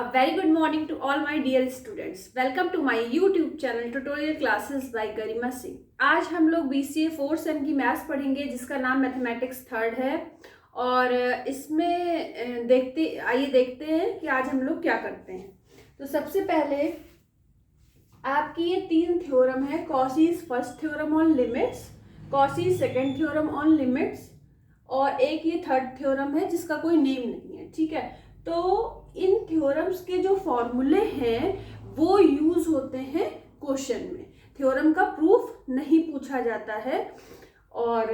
A very good morning to all my dear students. Welcome to my YouTube channel Tutorial Classes by Garima Singh. आज हम लोग BCA 4th same की maths पढ़ेंगे जिसका नाम मैथमेटिक्स थर्ड है और इसमें देखते हैं कि आज हम लोग क्या करते हैं। तो सबसे पहले आपकी ये तीन थ्योरम है, Cauchy's first theorem on limits, Cauchy's second theorem on limits और एक ये थर्ड थ्योरम है जिसका कोई नेम नहीं है। ठीक है, तो इन थ्योरम्स के जो फॉर्मूले हैं वो यूज होते हैं क्वेश्चन में। थ्योरम का प्रूफ नहीं पूछा जाता है और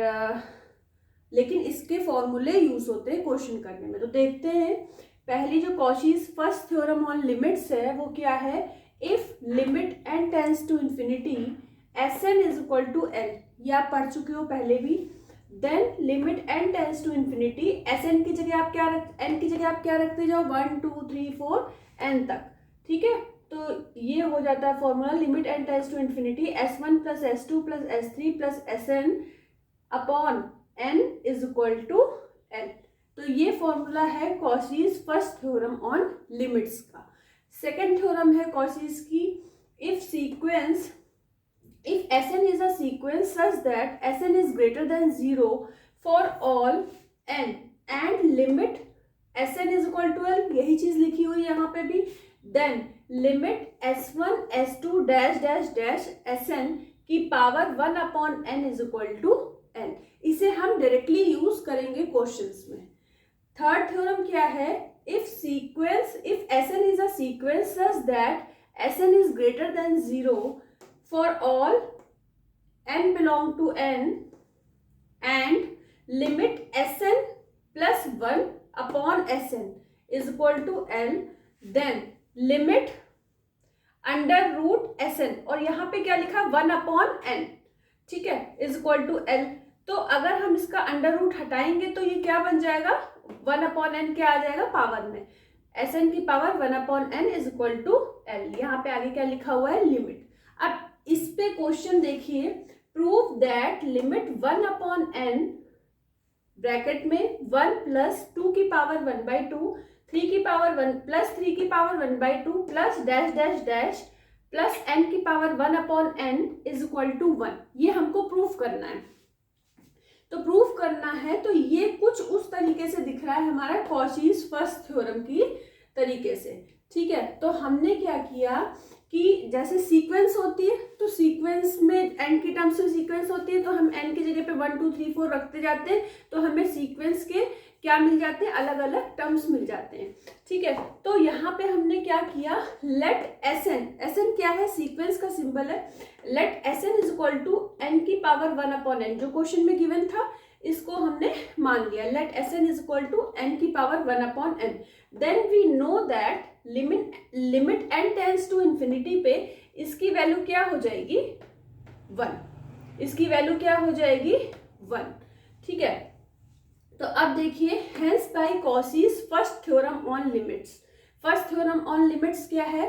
लेकिन इसके फॉर्मूले यूज होते हैं क्वेश्चन करने में। तो देखते हैं, पहली जो Cauchy's first theorem on limits है वो क्या है, if limit n tends to infinity Sn is equal to l, ये आप पढ़ चुके हो पहले भी। Then limit n tends to infinity Sn की जगह आप क्या रखते जाओ 1 2 3 4 n तक। ठीक है, तो ये हो जाता है formula, limit n tends to infinity S1 plus S2 plus S3 plus Sn upon n is equal to l। तो ये फॉर्मूला है Cauchy's first theorem on limits का। सेकेंड थ्योरम है कॉशीज की, if Sn is a sequence such that Sn is greater than 0 for all n and limit Sn is equal to l, यही चीज लिखी हुई है यहाँ पे भी। then limit S1 S2 dash dash dash Sn की power 1 upon n is equal to n। इसे हम डायरेक्टली यूज करेंगे क्वेश्चंस में। थर्ड थ्योरम क्या है, if Sn is a sequence such that Sn is greater than 0 for all n belong to n and limit Sn plus 1 upon Sn is equal to l, then limit under root Sn और यहाँ पे क्या लिखा 1 upon n, ठीक है, is equal to l। तो अगर हम इसका अंडर रूट हटाएंगे तो ये क्या बन जाएगा, 1 अपॉन n क्या आ जाएगा पावर में, Sn की power 1 upon n is equal to l। यहाँ पे आगे क्या लिखा हुआ है, लिमिट। अब इस पे क्वेश्चन देखिए, prove that limit 1 upon n bracket में 1 प्लस 2 की पावर 1 बाई 2 3 की पावर 1 प्लस 3 की power 1 by 2 plus dash dash dash plus n की power 1 upon n is equal to 1। ये हमको प्रूफ करना है। तो प्रूफ करना है तो ये कुछ उस तरीके से दिख रहा है हमारा कॉशीज फर्स्ट थ्योरम की तरीके से। ठीक है, तो हमने क्या किया कि जैसे सीक्वेंस होती है तो सीक्वेंस में n की टर्म्स में सीक्वेंस होती है तो हम n की जगह पे 1 2 3 4 रखते जाते हैं तो हमें सीक्वेंस के क्या मिल जाते हैं, अलग अलग टर्म्स मिल जाते हैं। ठीक है, तो यहाँ पे हमने क्या किया, लेट Sn क्या है, सीक्वेंस का सिंबल है, let Sn is equal to n की पावर 1 अपॉन n, जो क्वेश्चन में गिवन था इसको हमने मान लिया, let Sn is equal to n की power 1 upon n। Then we know that limit n tends to infinity पे इसकी वैल्यू क्या हो जाएगी 1, इसकी वैल्यू क्या हो जाएगी 1। ठीक है, तो अब देखिए, hence by Cauchy's first theorem on limits. First theorem on limits क्या है,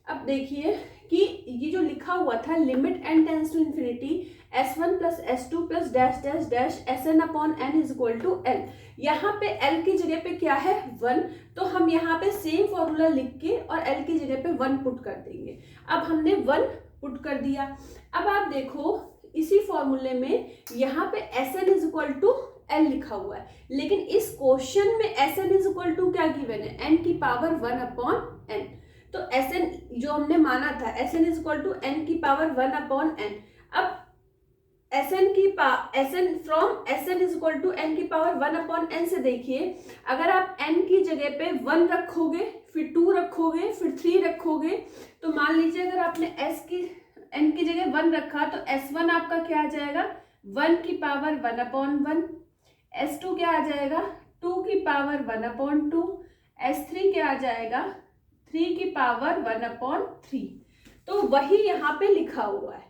अब देखिए कि ये जो लिखा हुआ था limit n tends to infinity S1 plus S2 plus dash dash dash Sn upon n is equal to l, यहाँ पे l की जगह पे क्या है 1, तो हम यहाँ पे सेम फॉर्मूला लिख के और l की जगह पे 1 पुट कर देंगे। अब हमने 1 पुट कर दिया। अब आप देखो इसी फॉर्मूले में यहाँ पे Sn is equal to l लिखा हुआ है, लेकिन इस क्वेश्चन में Sn इज इक्वल टू क्या गिवन है, n की पावर 1 अपॉन n। तो Sn जो हमने माना था Sn is equal to n की पावर 1 अपॉन n। अब Sn from Sn is equal to n की पावर 1 अपॉन n से देखिए, अगर आप n की जगह पे 1 रखोगे फिर 2 रखोगे फिर 3 रखोगे, तो मान लीजिए अगर आपने n की जगह 1 रखा तो S1 आपका क्या आ जाएगा 1 की पावर 1 अपॉन 1, S2 क्या आ जाएगा 2 की पावर 1 अपॉन 2, S3 क्या आ जाएगा 3 की पावर 1 अपॉन 3। तो वही यहाँ पे लिखा हुआ है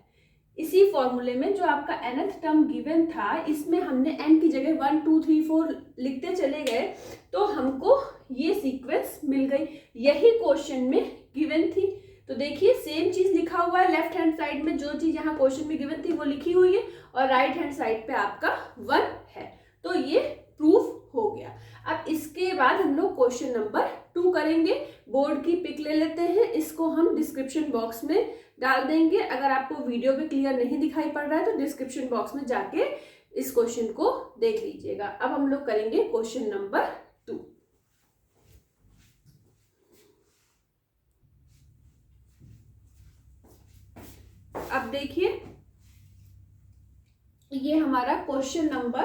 इसी फॉर्मूले में जो आपका nth टर्म गिवन था, इसमें हमने n की जगह 1 2 3 4 लिखते चले गए तो हमको ये सीक्वेंस मिल गई, यही क्वेश्चन में गिवन थी। तो देखिए सेम चीज लिखा हुआ है, लेफ्ट हैंड साइड में जो चीज यहाँ क्वेश्चन में गिवन थी वो लिखी हुई है और राइट हैंड साइड पे आपका 1 है। तो ये प्रूफ हो गया। अब इसके बाद हम लोग क्वेश्चन नंबर 2 करेंगे। बोर्ड की पिक ले लेते हैं, इसको हम डिस्क्रिप्शन बॉक्स में डाल देंगे। अगर आपको वीडियो में क्लियर नहीं दिखाई पड़ रहा है तो डिस्क्रिप्शन बॉक्स में जाके इस क्वेश्चन को देख लीजिएगा। अब हम लोग करेंगे क्वेश्चन नंबर 2। अब देखिए, ये हमारा क्वेश्चन नंबर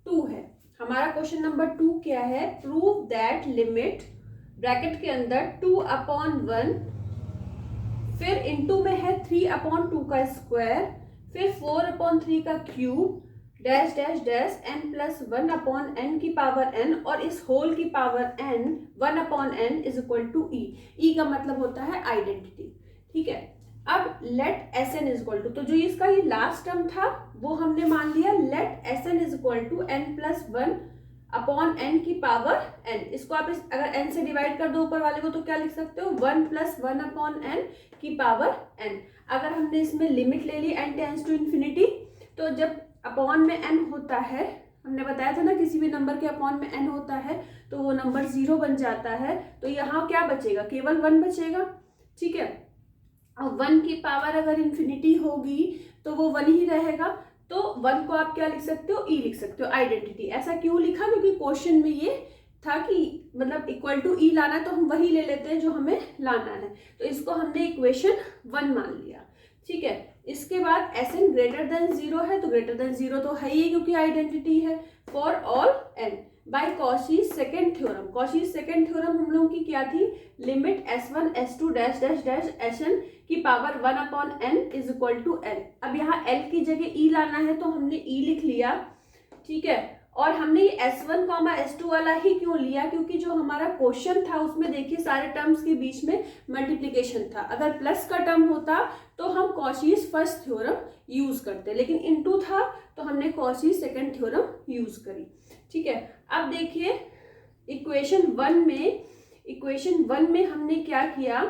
2 है। हमारा क्वेश्चन नंबर 2 क्या है? प्रूव दैट लिमिट ब्रैकेट के अंदर 2/1, फिर इनटू में है 3/2 का स्क्वायर, फिर 4/3 का cube, dash dash dash n plus 1/n की पावर n, और इस होल की power n 1/n is equal to e. E का मतलब होता है आइडेंटिटी। ठीक है, अब let Sn is equal to, तो जो इसका ये लास्ट टर्म था वो हमने मान लिया let Sn is equal to n plus 1/n की पावर n। इसको आप अगर n से डिवाइड कर दो ऊपर वाले को तो क्या लिख सकते हो? 1 प्लस 1/n की पावर n। अगर हमने इसमें लिमिट ले ली n टेंड्स टू इन्फिनिटी, तो जब अपॉन में n होता है, हमने बताया था ना किसी भी नंबर के अपॉन में n होता है तो वो नंबर 0 बन जाता है। तो यहाँ क्या बचेगा? केवल 1 बचेगा। ठीक है, अब 1 की पावर अगर इन्फिनिटी होगी तो वो 1 ही रहेगा। तो 1 को आप क्या लिख सकते हो? ई लिख सकते हो, आइडेंटिटी। ऐसा क्यों लिखा? क्योंकि क्वेश्चन में ये था कि मतलब इक्वल टू ई लाना, तो हम वही ले लेते हैं जो हमें लाना है। तो इसको हमने इक्वेशन 1 मान लिया। ठीक है, इसके बाद Sn ग्रेटर देन 0 है, तो ग्रेटर देन 0 तो है ही क्योंकि आइडेंटिटी है। For all n by Cauchy's second theorem. Cauchy's second theorem हम लोगों की क्या थी? Limit S1 S2 dash dash dash Sn की power 1/n is equal to l। अब यहाँ l की जगह e लाना है तो हमने e लिख लिया। ठीक है, और हमने ये S1, S2 वाला ही क्यों लिया? क्योंकि जो हमारा क्वेश्चन था उसमें देखिए सारे टर्म्स के बीच में मल्टीप्लिकेशन था। अगर प्लस का टर्म होता तो हम कॉशीज फर्स्ट थ्योरम यूज करते, लेकिन इनटू था तो हमने कॉशीज सेकंड थ्योरम यूज करी। ठीक है, अब देखिए इक्वेशन 1 में हमने क्या किया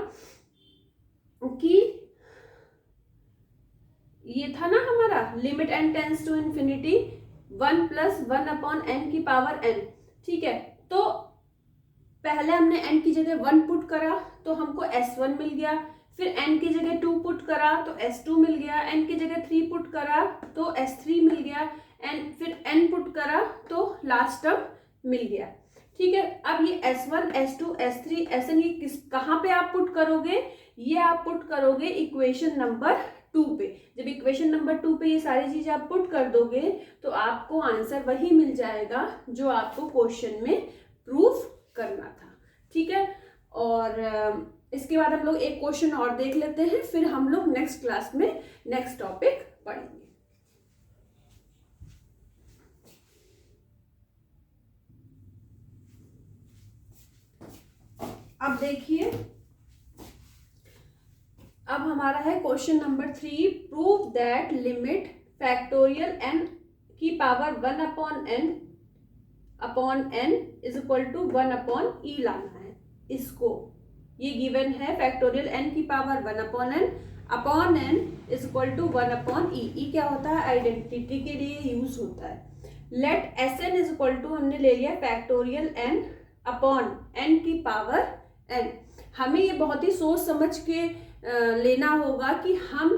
कि ये था ना हमारा limit n tends to infinity 1 plus 1/n की पावर n। ठीक है, तो पहले हमने n की जगह 1 पुट करा तो हमको S1 मिल गया, फिर n की जगह 2 पुट करा तो S2 मिल गया, n की जगह 3 पुट करा तो S3 मिल गया, फिर n पुट करा तो लास्ट टर्म मिल गया। ठीक है, अब ये S1 S2 S3 Sn ये कहाँ पे आप पुट करोगे? ये आप पुट करोगे इक्वेशन नंबर 2 पे। जब इक्वेशन नंबर 2 पे ये सारी चीज आप पुट कर दोगे तो आपको आंसर वही मिल जाएगा जो आपको क्वेश्चन में प्रूफ करना था। ठीक है, और इसके बाद हम लोग एक क्वेश्चन और देख लेते हैं, फिर हम लोग नेक्स्ट क्लास में नेक्स्ट टॉपिक पढ़ेंगे। अब देखिए, अब हमारा है question number 3। Prove that limit factorial n की power 1/n is equal to 1/e लाना है। इसको ये गिवन है फैक्टोरियल n की power 1/n is equal to 1/e। E क्या होता है? आइडेंटिटी के लिए यूज होता है। Let Sn is equal to हमने ले लिया फैक्टोरियल n/n की पावर n। हमें ये बहुत ही सोच समझ के लेना होगा कि हम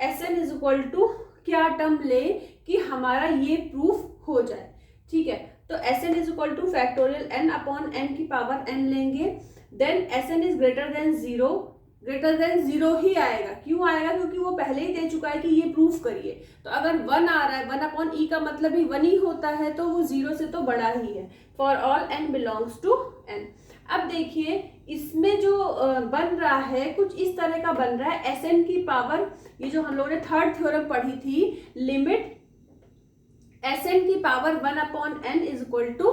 Sn इज इक्वल टू क्या टर्म ले कि हमारा ये प्रूफ हो जाए। ठीक है, तो Sn is equal to factorial n/n की पावर n लेंगे। Then Sn is greater than 0, greater than 0 ही आएगा। क्यों आएगा? क्योंकि वो पहले ही दे चुका है कि ये प्रूफ करिए। तो अगर 1 आ रहा है, 1/e का मतलब ही 1 ही होता है, तो वो 0 से तो बड़ा ही है। For all n belongs to n। अब देखिए इसमें जो बन रहा है कुछ इस तरह का बन रहा है। Sn की पावर, ये जो हम लोगों ने थर्ड थ्योरम पढ़ी थी, लिमिट Sn की power 1/n is equal to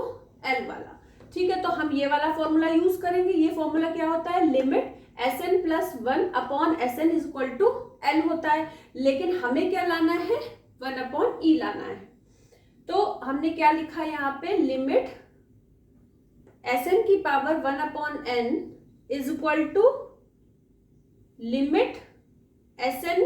l वाला। ठीक है, तो हम ये वाला फॉर्मूला यूज करेंगे। ये फॉर्मूला क्या होता है? Limit Sn plus 1/Sn is equal to l होता है। लेकिन हमें क्या लाना है? 1/e लाना है। तो हमने क्या लिखा यहाँ पे? लिमिट Sn की power 1/n is equal to limit Sn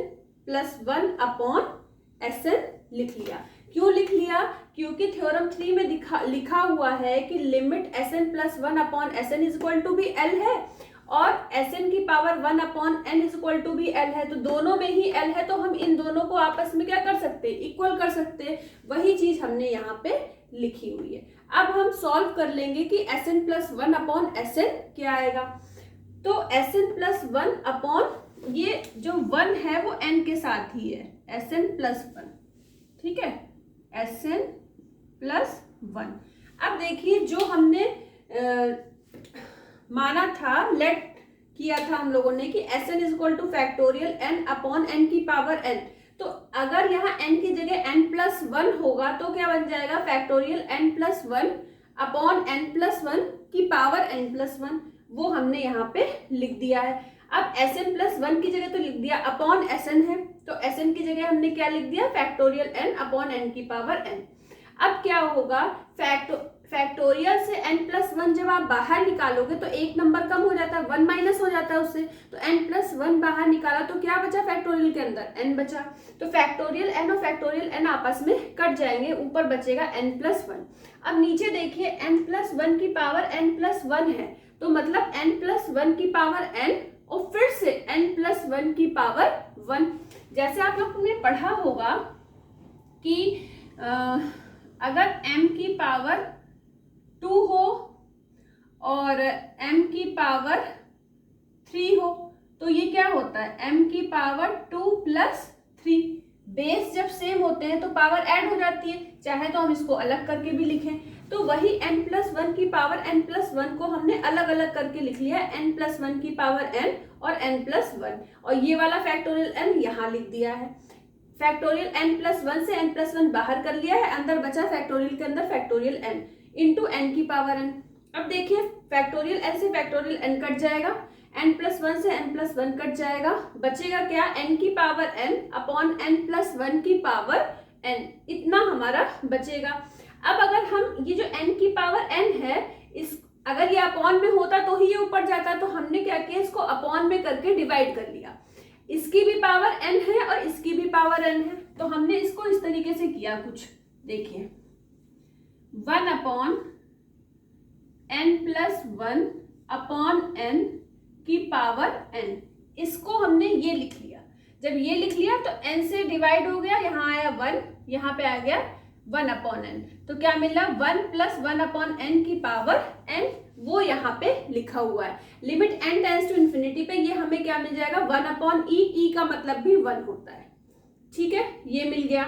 plus 1/Sn लिख लिया। क्यों लिख लिया? क्योंकि थ्योरम 3 में लिखा हुआ है कि limit Sn plus 1 upon Sn is equal to be L है और Sn की power 1 upon n is equal to be L है, तो दोनों में ही L है, तो हम इन दोनों को आपस में क्या कर सकते हैं? इक्वल कर सकते हैं। वही चीज हमने यहाँ पे लिखी हुई है। अब हम सॉल्व कर लेंगे कि Sn प्लस 1 अपॉन Sn क्या आएगा। तो Sn प्लस 1 अपॉन ये जो 1 है वो n के साथ ही है, Sn प्लस 1, ठीक है, Sn प्लस 1। अब देखिए जो हमने माना था, लेट किया था हम लोगों ने कि Sn is equal to factorial n upon n की पावर n, तो अगर यहाँ n की जगह n प्लस 1 होगा तो क्या बन जाएगा? Factorial n plus 1 upon n plus 1 की पावर n प्लस 1, वो हमने यहाँ पे लिख दिया है। अब Sn प्लस 1 की जगह तो लिख दिया, अपॉन Sn है तो Sn की जगह हमने क्या लिख दिया? फैक्टोरियल n अपॉन n की पावर n। अब क्या होगा? फैक्टोरियल से n प्लस 1 जब आप बाहर निकालोगे तो एक नंबर कम हो जाता है, 1 माइनस हो जाता है उससे, तो n प्लस 1 बाहर निकाला तो क्या बचा? फैक्टोरियल के अंदर n बचा, तो फैक्टोरियल n और फैक्टोरियल n आपस में कट जाएंगे, ऊपर बचेगा n प्लस 1। अब नीचे देखिए n प्लस 1 की पावर n प्लस 1 है, तो मतलब n प्लस 1 की पावर n और फिर से n प्लस 1 की पावर 1। जैसे आप लोग ने पढ़ा होगा कि अगर m की पावर 2 हो और m की पावर 3 हो तो ये क्या होता है? m की पावर 2 प्लस 3। बेस जब सेम होते हैं तो पावर ऐड हो जाती है, चाहे तो हम इसको अलग करके भी लिखें, तो वही n प्लस 1 की पावर n प्लस 1 को हमने अलग अलग करके लिख लिया, n प्लस 1 की पावर n और n प्लस 1, और ये वाला फैक्टोरियल n यहाँ लिख दिया है। फैक्टोरियल n प्लस 1 से n प्लस 1 बाहर कर लिया है, अंदर बचा फैक्टोरियल के अंदर फैक्टोरियल n इंटू n की पावर n। अब देखिए फैक्टोरियल n से फैक्टोरियल n कट जाएगा, n प्लस 1 से n प्लस 1 कट जाएगा, बचेगा क्या? n की power n upon n plus 1 की पावर n, इतना हमारा बचेगा। अब अगर हम ये जो n की पावर n है, इस अगर ये अपॉन में होता तो ही ये ऊपर जाता, तो हमने क्या किया? इसको अपॉन में करके डिवाइड कर लिया। इसकी भी पावर n है और इसकी भी पावर n है, तो हमने इसको इस तरीके से किया कुछ, देखिए 1 upon n plus 1 upon n की पावर n, इसको हमने ये लिख लिया। जब ये लिख लिया तो n से डिवाइड हो गया, यहाँ आया 1, यहाँ पे आ गया 1 अपॉन n, तो क्या मिला? 1 प्लस 1 अपॉन n की पावर n, वो यहाँ पे लिखा हुआ है। Limit n tends to infinity पे ये हमें क्या मिल जाएगा? 1 अपॉन e का मतलब भी 1 होता है, ठीक है, ये मिल गया।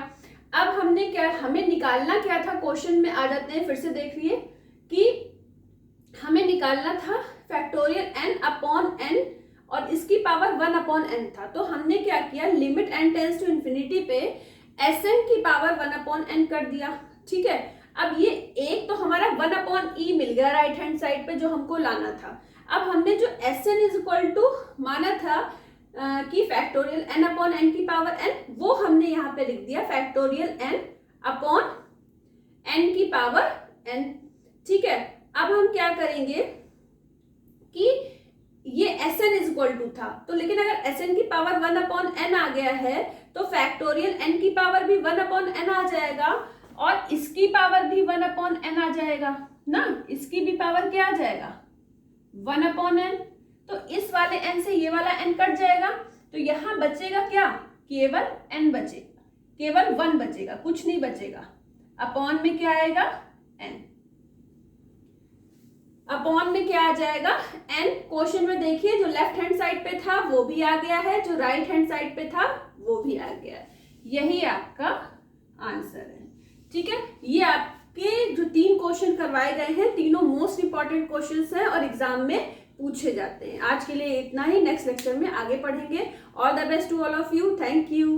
अब हमने क्या, हमें निकालना क्या था? क्वेश्चन में आ जाते हैं, फिर से देखिए कि हमें निकालना था फैक्टोरियल n अपॉन n और इसकी पावर 1 अपॉन n था, तो हमने क्या किया? Limit n tends to infinity पे Sn की पावर 1 अपॉन n कर दिया, ठीक है। अब ये एक तो हमारा 1 अपॉन e मिल गया राइट हैंड साइड पे जो हमको लाना था। अब हमने जो Sn इज इक्वल टू माना था कि फैक्टोरियल n अपॉन n की पावर n, वो हमने यहाँ पे लिख दिया फैक्टोरियल n अपॉन n की पावर n, ठीक है। अब हम क्या करेंगे कि ये Sn इज इक्वल टू था, तो लेकिन अगर Sn की पावर 1 अपॉन n आ गया है तो फैक्टोरियल n की पावर भी 1 अपॉन n आ जाएगा और इसकी पावर भी 1 अपॉन n आ जाएगा ना, इसकी भी पावर क्या आ जाएगा? 1 अपॉन n, तो इस वाले n से ये वाला n कट जाएगा, तो यहाँ बचेगा क्या? केवल n बचेगा, केवल 1 बचेगा, कुछ नहीं बचेगा। अपॉन में क्या आएगा? n, अपॉन में क्या आ जाएगा? n। क्वेश्चन में देखिए जो लेफ्ट हैंड साइड पे था वो भी आ गया है, जो राइट हैंड साइड पे था वो भी आ गया है, यही आपका आंसर है, ठीक है। ये आपके जो 3 क्वेश्चन करवाए गए हैं, तीनों मोस्ट इंपॉर्टेंट क्वेश्चंस हैं और एग्जाम में पूछे जाते हैं। आज के लिए इतना ही, नेक्स्ट लेक्चर में आगे पढ़ेंगे। All the best to all of you, thank you.